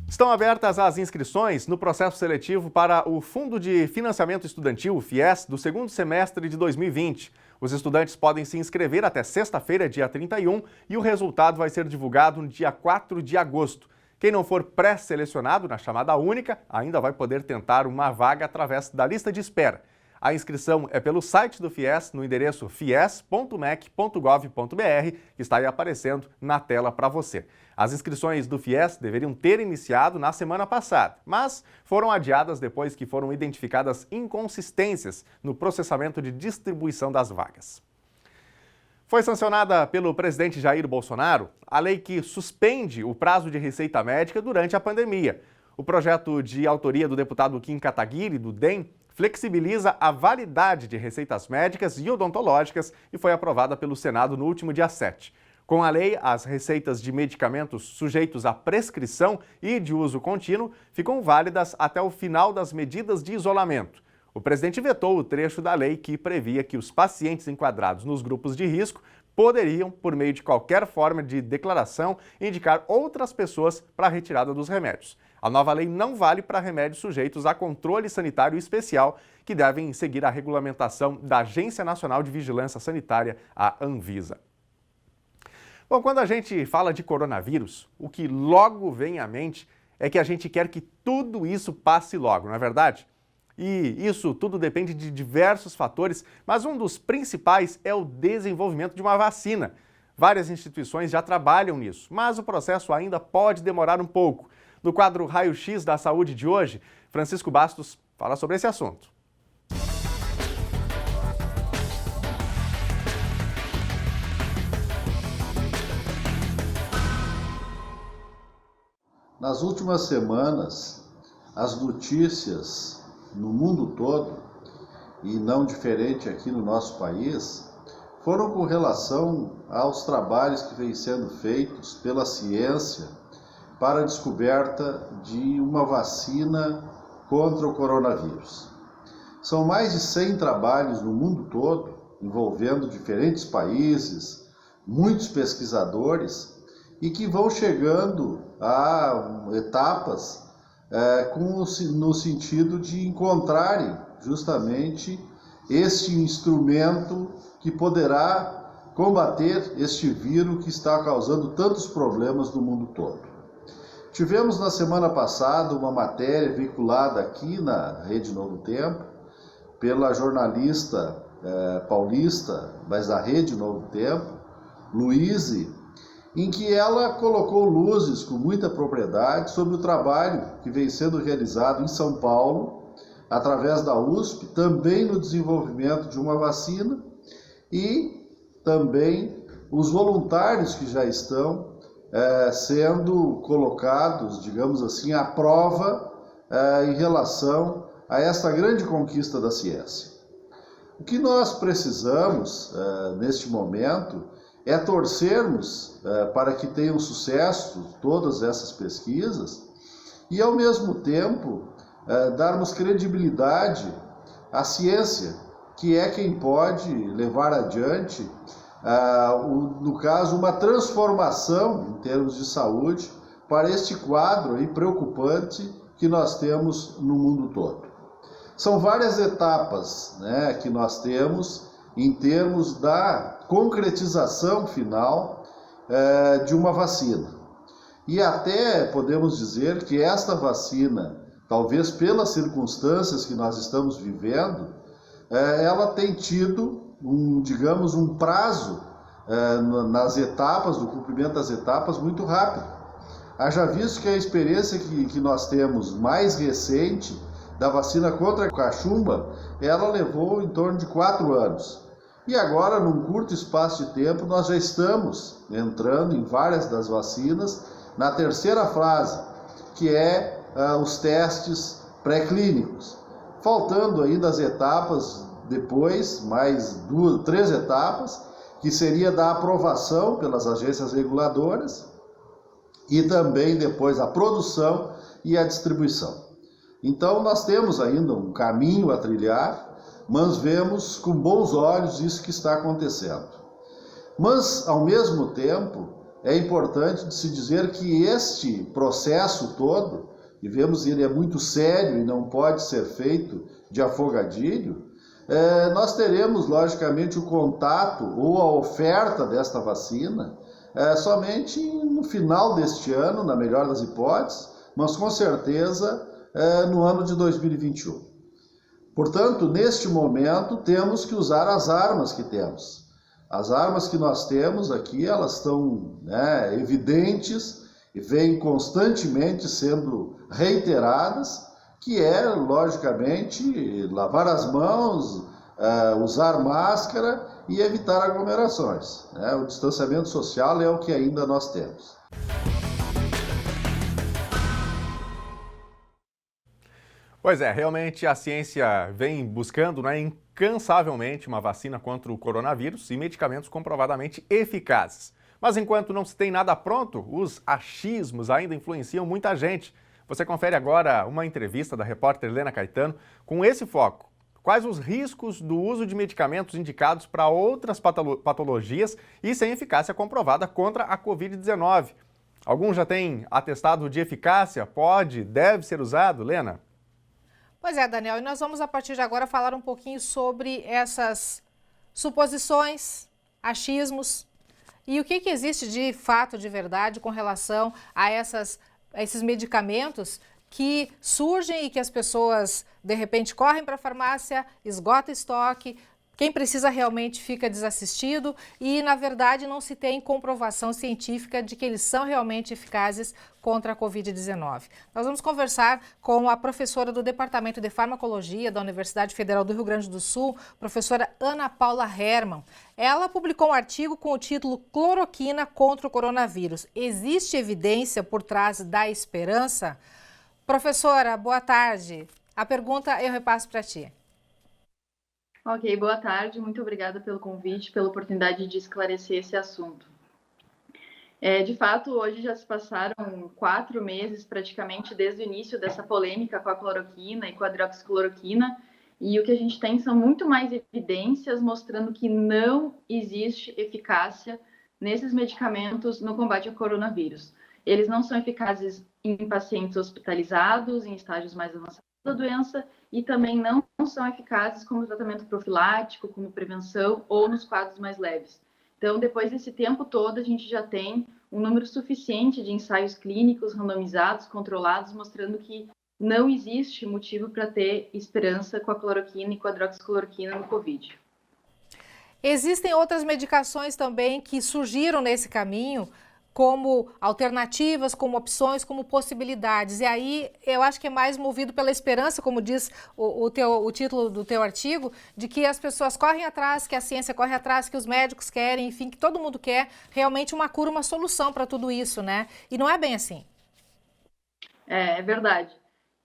Estão abertas as inscrições no processo seletivo para o Fundo de Financiamento Estudantil, o FIES, do segundo semestre de 2020. Os estudantes podem se inscrever até sexta-feira, dia 31, e o resultado vai ser divulgado no dia 4 de agosto. Quem não for pré-selecionado na chamada única, ainda vai poder tentar uma vaga através da lista de espera. A inscrição é pelo site do FIES, no endereço fies.mec.gov.br, que está aí aparecendo na tela para você. As inscrições do FIES deveriam ter iniciado na semana passada, mas foram adiadas depois que foram identificadas inconsistências no processamento de distribuição das vagas. Foi sancionada pelo presidente Jair Bolsonaro a lei que suspende o prazo de receita médica durante a pandemia. O projeto de autoria do deputado Kim Kataguiri, do DEM, flexibiliza a validade de receitas médicas e odontológicas e foi aprovada pelo Senado no último dia 7. Com a lei, as receitas de medicamentos sujeitos à prescrição e de uso contínuo ficam válidas até o final das medidas de isolamento. O presidente vetou o trecho da lei que previa que os pacientes enquadrados nos grupos de risco poderiam, por meio de qualquer forma de declaração, indicar outras pessoas para a retirada dos remédios. A nova lei não vale para remédios sujeitos a controle sanitário especial, que devem seguir a regulamentação da Agência Nacional de Vigilância Sanitária, a Anvisa. Bom, quando a gente fala de coronavírus, o que logo vem à mente é que a gente quer que tudo isso passe logo, não é verdade? E isso tudo depende de diversos fatores, mas um dos principais é o desenvolvimento de uma vacina. Várias instituições já trabalham nisso, mas o processo ainda pode demorar um pouco. No quadro Raio-X da Saúde de hoje, Francisco Bastos fala sobre esse assunto. Nas últimas semanas, as notícias no mundo todo, e não diferente aqui no nosso país, foram com relação aos trabalhos que vêm sendo feitos pela ciência para a descoberta de uma vacina contra o coronavírus. São mais de 100 trabalhos no mundo todo, envolvendo diferentes países, muitos pesquisadores, e que vão chegando a etapas no sentido de encontrarem justamente este instrumento que poderá combater este vírus que está causando tantos problemas no mundo todo. Tivemos na semana passada uma matéria veiculada aqui na Rede Novo Tempo, pela jornalista paulista, mas da Rede Novo Tempo, Luíse, em que ela colocou luzes com muita propriedade sobre o trabalho que vem sendo realizado em São Paulo, através da USP, também no desenvolvimento de uma vacina e também os voluntários que já estão sendo colocados, digamos assim, à prova em relação a esta grande conquista da ciência. O que nós precisamos neste momento é torcermos para que tenham sucesso todas essas pesquisas e, ao mesmo tempo, darmos credibilidade à ciência, que é quem pode levar adiante no caso, uma transformação em termos de saúde para este quadro aí preocupante que nós temos no mundo todo. São várias etapas, né, que nós temos em termos da concretização final de uma vacina. E até podemos dizer que esta vacina, talvez pelas circunstâncias que nós estamos vivendo, ela tem tido um prazo nas etapas, do cumprimento das etapas, muito rápido. Haja visto que a experiência que nós temos mais recente da vacina contra a cachumba, ela levou em torno de 4 anos. E agora, num curto espaço de tempo, nós já estamos entrando em várias das vacinas na terceira fase, que é os testes pré-clínicos. Faltando ainda as etapas depois, mais 3 etapas, que seria da aprovação pelas agências reguladoras e também depois a produção e a distribuição. Então nós temos ainda um caminho a trilhar, mas vemos com bons olhos isso que está acontecendo. Mas, ao mesmo tempo, é importante de se dizer que este processo todo, e vemos ele é muito sério e não pode ser feito de afogadilho, nós teremos, logicamente, o contato ou a oferta desta vacina somente no final deste ano, na melhor das hipóteses, mas com certeza no ano de 2021. Portanto, neste momento, temos que usar as armas que temos. As armas que nós temos aqui, elas estão evidentes e vêm constantemente sendo reiteradas, que é, logicamente, lavar as mãos, usar máscara e evitar aglomerações. O distanciamento social é o que ainda nós temos. Pois é, realmente a ciência vem buscando incansavelmente uma vacina contra o coronavírus e medicamentos comprovadamente eficazes. Mas enquanto não se tem nada pronto, os achismos ainda influenciam muita gente. Você confere agora uma entrevista da repórter Helena Caetano com esse foco. Quais os riscos do uso de medicamentos indicados para outras patologias e sem eficácia comprovada contra a Covid-19? Algum já tem atestado de eficácia? Deve ser usado, Helena? Pois é, Daniel, e nós vamos a partir de agora falar um pouquinho sobre essas suposições, achismos e o que existe de fato, de verdade, com relação a esses medicamentos que surgem e que as pessoas, de repente, correm para a farmácia, esgota estoque, quem precisa realmente fica desassistido e, na verdade, não se tem comprovação científica de que eles são realmente eficazes contra a Covid-19. Nós vamos conversar com a professora do Departamento de Farmacologia da Universidade Federal do Rio Grande do Sul, professora Ana Paula Hermann. Ela publicou um artigo com o título Cloroquina contra o coronavírus. Existe evidência por trás da esperança? Professora, boa tarde. A pergunta eu repasso para ti. Ok, boa tarde. Muito obrigada pelo convite, pela oportunidade de esclarecer esse assunto. De fato, hoje já se passaram 4 meses praticamente desde o início dessa polêmica com a cloroquina e com a hidroxicloroquina, e o que a gente tem são muito mais evidências mostrando que não existe eficácia nesses medicamentos no combate ao coronavírus. Eles não são eficazes em pacientes hospitalizados, em estágios mais avançados da doença, e também não são eficazes como tratamento profilático, como prevenção ou nos quadros mais leves. Então, depois desse tempo todo, a gente já tem um número suficiente de ensaios clínicos randomizados, controlados, mostrando que não existe motivo para ter esperança com a cloroquina e com a hidroxicloroquina no Covid. Existem outras medicações também que surgiram nesse caminho, como alternativas, como opções, como possibilidades. E aí eu acho que é mais movido pela esperança, como diz o título do teu artigo, de que as pessoas correm atrás, que a ciência corre atrás, que os médicos querem, enfim, que todo mundo quer realmente uma cura, uma solução para tudo isso, né? E não é bem assim. É verdade.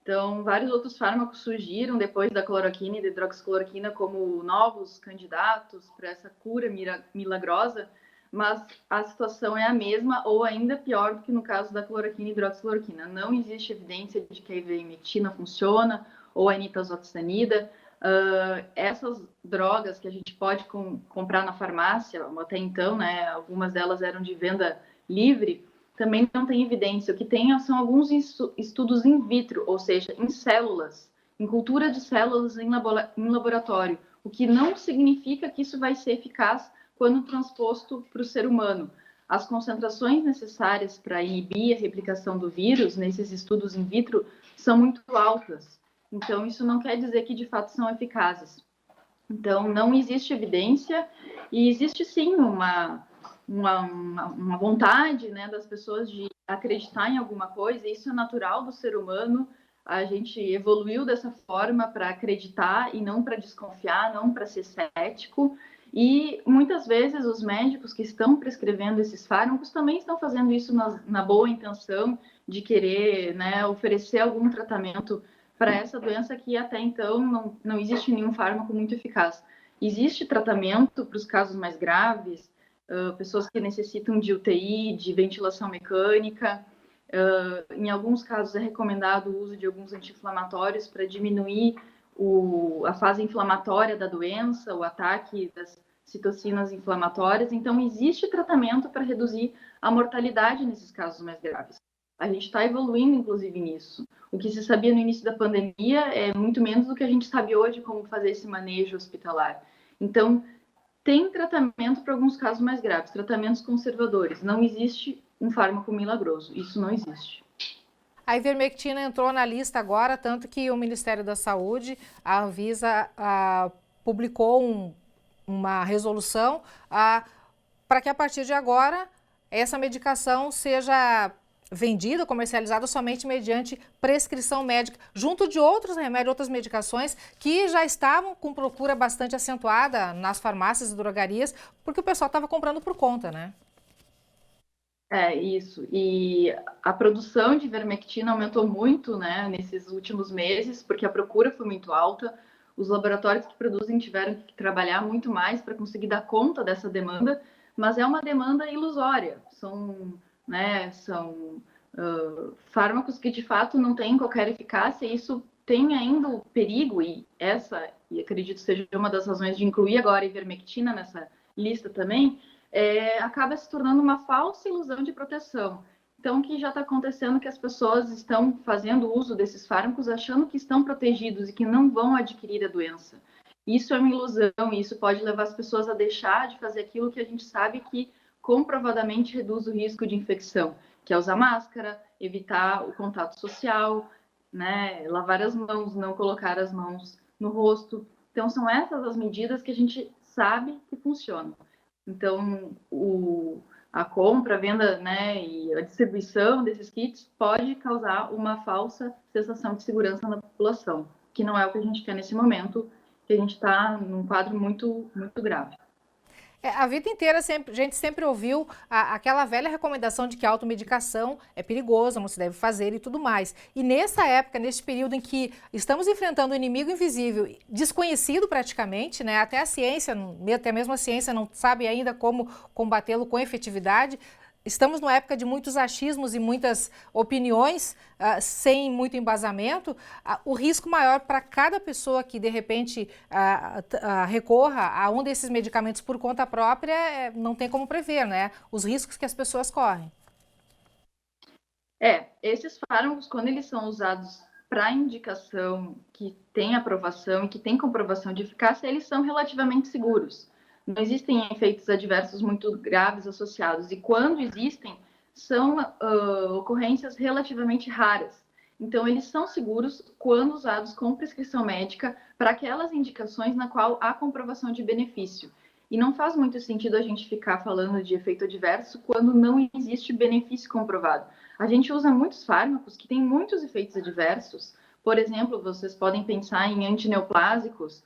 Então, vários outros fármacos surgiram depois da cloroquina e da hidroxicloroquina como novos candidatos para essa cura milagrosa, mas a situação é a mesma ou ainda pior do que no caso da cloroquina e hidroxicloroquina. Não existe evidência de que a ivermectina funciona ou a nitazoxanida. Essas drogas que a gente pode comprar na farmácia, até então, né, algumas delas eram de venda livre, também não tem evidência. O que tem são alguns estudos in vitro, ou seja, em células, em cultura de células em laboratório, o que não significa que isso vai ser eficaz quando transposto para o ser humano. As concentrações necessárias para inibir a replicação do vírus nesses estudos in vitro são muito altas. Então, isso não quer dizer que de fato são eficazes. Então, não existe evidência e existe sim uma vontade, né, das pessoas de acreditar em alguma coisa, e isso é natural do ser humano. A gente evoluiu dessa forma para acreditar e não para desconfiar, não para ser cético. E muitas vezes os médicos que estão prescrevendo esses fármacos também estão fazendo isso na boa intenção de querer, né, oferecer algum tratamento para essa doença que até então não existe nenhum fármaco muito eficaz. Existe tratamento para os casos mais graves, pessoas que necessitam de UTI, de ventilação mecânica. Em alguns casos é recomendado o uso de alguns anti-inflamatórios para diminuir a fase inflamatória da doença, o ataque das citocinas inflamatórias. Então, existe tratamento para reduzir a mortalidade nesses casos mais graves. A gente está evoluindo, inclusive, nisso. O que se sabia no início da pandemia é muito menos do que a gente sabe hoje como fazer esse manejo hospitalar. Então, tem tratamento para alguns casos mais graves, tratamentos conservadores. Não existe um fármaco milagroso, isso não existe. A ivermectina entrou na lista agora, tanto que o Ministério da Saúde, a Anvisa, publicou uma resolução para que a partir de agora essa medicação seja vendida, comercializada somente mediante prescrição médica, junto de outros remédios, outras medicações que já estavam com procura bastante acentuada nas farmácias e drogarias, porque o pessoal estava comprando por conta, né? É, isso. E a produção de ivermectina aumentou muito, né, nesses últimos meses, porque a procura foi muito alta. Os laboratórios que produzem tiveram que trabalhar muito mais para conseguir dar conta dessa demanda, mas é uma demanda ilusória. São fármacos que de fato não têm qualquer eficácia, e isso tem ainda o perigo, e acredito seja uma das razões de incluir agora a ivermectina nessa lista também, acaba se tornando uma falsa ilusão de proteção. Então, o que já está acontecendo é que as pessoas estão fazendo uso desses fármacos achando que estão protegidos e que não vão adquirir a doença. Isso é uma ilusão, e isso pode levar as pessoas a deixar de fazer aquilo que a gente sabe que comprovadamente reduz o risco de infecção, que é usar máscara, evitar o contato social, né, lavar as mãos, não colocar as mãos no rosto. Então, são essas as medidas que a gente sabe que funcionam. Então, a compra, a venda, né, e a distribuição desses kits pode causar uma falsa sensação de segurança na população, que não é o que a gente quer nesse momento, que a gente está num quadro muito, muito grave. A vida inteira a gente sempre ouviu aquela velha recomendação de que a automedicação é perigosa, não se deve fazer e tudo mais. E nessa época, nesse período em que estamos enfrentando um inimigo invisível, desconhecido praticamente, né? Até mesmo a ciência não sabe ainda como combatê-lo com efetividade. Estamos numa época de muitos achismos e muitas opiniões sem muito embasamento. O risco maior para cada pessoa que, de repente, recorra a um desses medicamentos por conta própria, não tem como prever, né? Os riscos que as pessoas correm. Esses fármacos, quando eles são usados para indicação que tem aprovação e que tem comprovação de eficácia, eles são relativamente seguros. Não existem efeitos adversos muito graves associados, e quando existem, são ocorrências relativamente raras. Então, eles são seguros quando usados com prescrição médica para aquelas indicações na qual há comprovação de benefício. E não faz muito sentido a gente ficar falando de efeito adverso quando não existe benefício comprovado. A gente usa muitos fármacos que têm muitos efeitos adversos. Por exemplo, vocês podem pensar em antineoplásicos,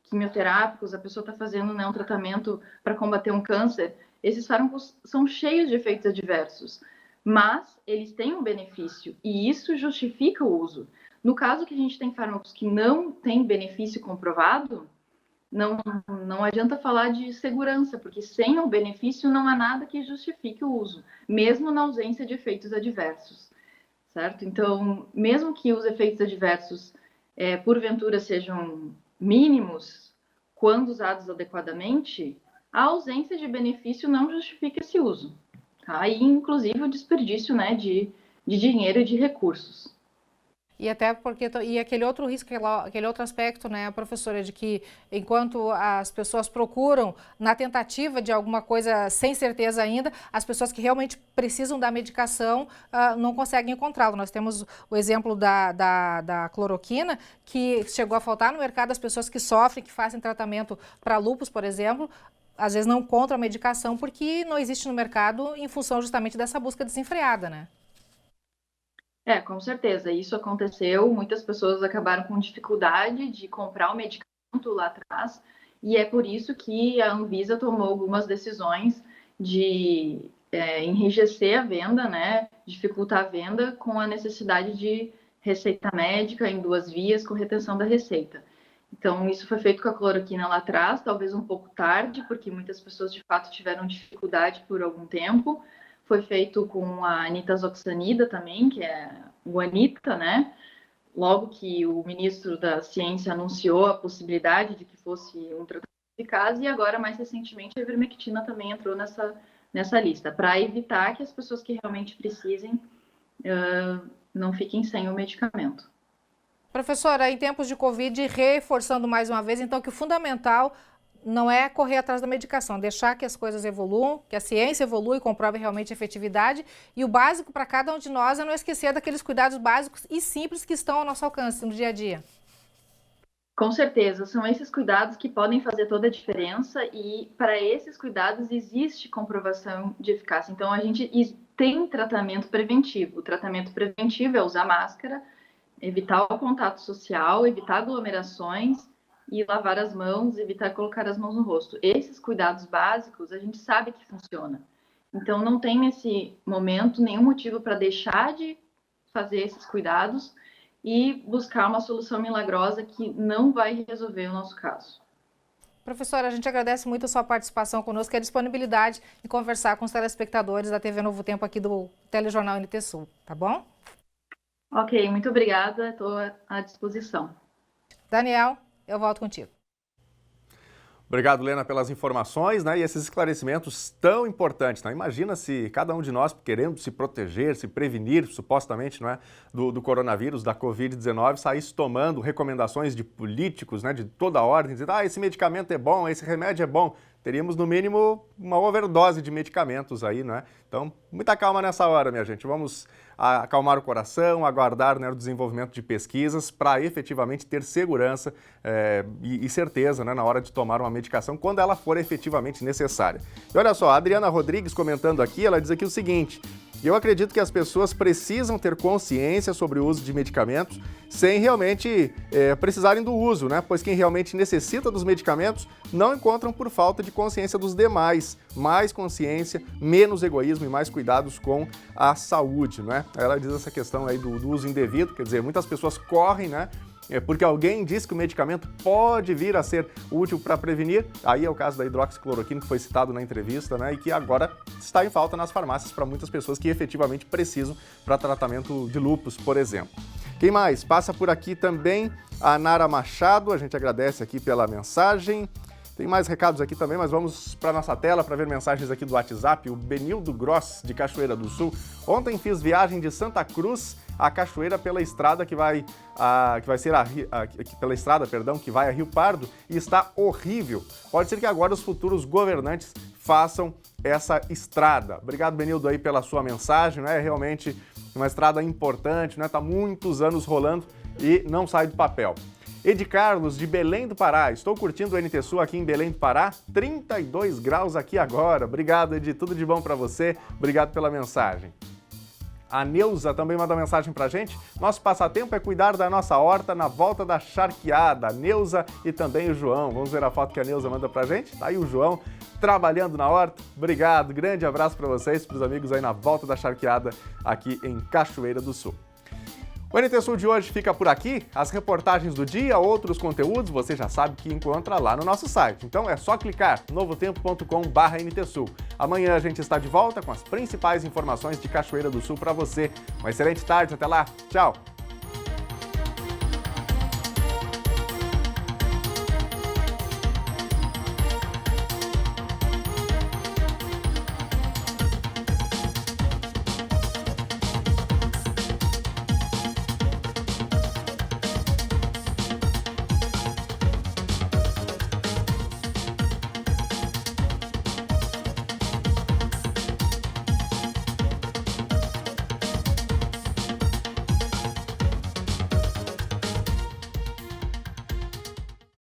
quimioterápicos, a pessoa está fazendo, né, um tratamento para combater um câncer. Esses fármacos são cheios de efeitos adversos, mas eles têm um benefício e isso justifica o uso. No caso que a gente tem fármacos que não têm benefício comprovado, não adianta falar de segurança, porque sem o benefício não há nada que justifique o uso, mesmo na ausência de efeitos adversos, certo? Então, mesmo que os efeitos adversos, porventura, sejam mínimos, quando usados adequadamente, a ausência de benefício não justifica esse uso. Tá? E, inclusive, o desperdício, né, de dinheiro e de recursos. E até porque aquele outro risco, aquele outro aspecto, né, professora, de que enquanto as pessoas procuram na tentativa de alguma coisa sem certeza ainda, as pessoas que realmente precisam da medicação não conseguem encontrá-lo. Nós temos o exemplo da cloroquina, que chegou a faltar no mercado. As pessoas que sofrem, que fazem tratamento para lúpus, por exemplo, às vezes não encontram a medicação porque não existe no mercado em função justamente dessa busca desenfreada, né? Com certeza, isso aconteceu, muitas pessoas acabaram com dificuldade de comprar o medicamento lá atrás, e é por isso que a Anvisa tomou algumas decisões de enrijecer a venda, né, dificultar a venda com a necessidade de receita médica em 2 vias com retenção da receita. Então, isso foi feito com a cloroquina lá atrás, talvez um pouco tarde, porque muitas pessoas de fato tiveram dificuldade por algum tempo. Foi feito com a nitazoxanida também, que é o Anita, né? Logo que o ministro da Ciência anunciou a possibilidade de que fosse um tratamento eficaz, e agora, mais recentemente, a ivermectina também entrou nessa lista, para evitar que as pessoas que realmente precisem não fiquem sem o medicamento. Professora, em tempos de Covid, reforçando mais uma vez, então, que o fundamental não é correr atrás da medicação, deixar que as coisas evoluam, que a ciência evolua e comprove realmente a efetividade. E o básico para cada um de nós é não esquecer daqueles cuidados básicos e simples que estão ao nosso alcance no dia a dia. Com certeza, são esses cuidados que podem fazer toda a diferença, e para esses cuidados existe comprovação de eficácia. Então, a gente tem tratamento preventivo. O tratamento preventivo é usar máscara, evitar o contato social, evitar aglomerações e lavar as mãos, evitar colocar as mãos no rosto. Esses cuidados básicos a gente sabe que funciona. Então, não tem nesse momento nenhum motivo para deixar de fazer esses cuidados e buscar uma solução milagrosa que não vai resolver o nosso caso. Professora, a gente agradece muito a sua participação conosco e a disponibilidade em conversar com os telespectadores da TV Novo Tempo aqui do Telejornal NT Sul, tá bom? Ok, muito obrigada, estou à disposição. Daniel, eu volto contigo. Obrigado, Lena, pelas informações, né? E esses esclarecimentos tão importantes, né? Imagina se cada um de nós, querendo se proteger, se prevenir, supostamente, não é, do coronavírus, da Covid-19, saísse tomando recomendações de políticos, né, de toda a ordem, dizendo, esse medicamento é bom, esse remédio é bom. Teríamos, no mínimo, uma overdose de medicamentos aí, né? Então, muita calma nessa hora, minha gente. Vamos acalmar o coração, aguardar, né, o desenvolvimento de pesquisas para efetivamente ter segurança e certeza, né, na hora de tomar uma medicação, quando ela for efetivamente necessária. E olha só, a Adriana Rodrigues comentando aqui, ela diz aqui o seguinte: eu acredito que as pessoas precisam ter consciência sobre o uso de medicamentos sem realmente precisarem do uso, né? Pois quem realmente necessita dos medicamentos não encontram por falta de consciência dos demais. Mais consciência, menos egoísmo e mais cuidados com a saúde, né? Ela diz essa questão aí do uso indevido, quer dizer, muitas pessoas correm, né? Porque alguém diz que o medicamento pode vir a ser útil para prevenir. Aí é o caso da hidroxicloroquina, que foi citado na entrevista, né, e que agora está em falta nas farmácias para muitas pessoas que efetivamente precisam para tratamento de lúpus, por exemplo. Quem mais? Passa por aqui também a Nara Machado, a gente agradece aqui pela mensagem. Tem mais recados aqui também, mas vamos para a nossa tela para ver mensagens aqui do WhatsApp. O Benildo Gross, de Cachoeira do Sul. Ontem fiz viagem de Santa Cruz a Cachoeira pela estrada que vai a Rio Pardo, e está horrível. Pode ser que agora os futuros governantes façam essa estrada. Obrigado, Benildo, aí pela sua mensagem, né? É realmente uma estrada importante, né? Está muitos anos rolando e não sai do papel. Edi Carlos, de Belém do Pará. Estou curtindo o NT Sul aqui em Belém do Pará. 32 graus aqui agora. Obrigado, Edi. Tudo de bom para você. Obrigado pela mensagem. A Neuza também manda mensagem pra gente. Nosso passatempo é cuidar da nossa horta na volta da charqueada. A Neuza e também o João. Vamos ver a foto que a Neuza manda pra gente? Tá aí o João trabalhando na horta. Obrigado. Grande abraço para vocês, pros amigos aí na volta da charqueada aqui em Cachoeira do Sul. O NT Sul de hoje fica por aqui. As reportagens do dia, outros conteúdos, você já sabe que encontra lá no nosso site. Então é só clicar novotempo.com/NTSul. Amanhã a gente está de volta com as principais informações de Cachoeira do Sul para você. Uma excelente tarde, até lá. Tchau!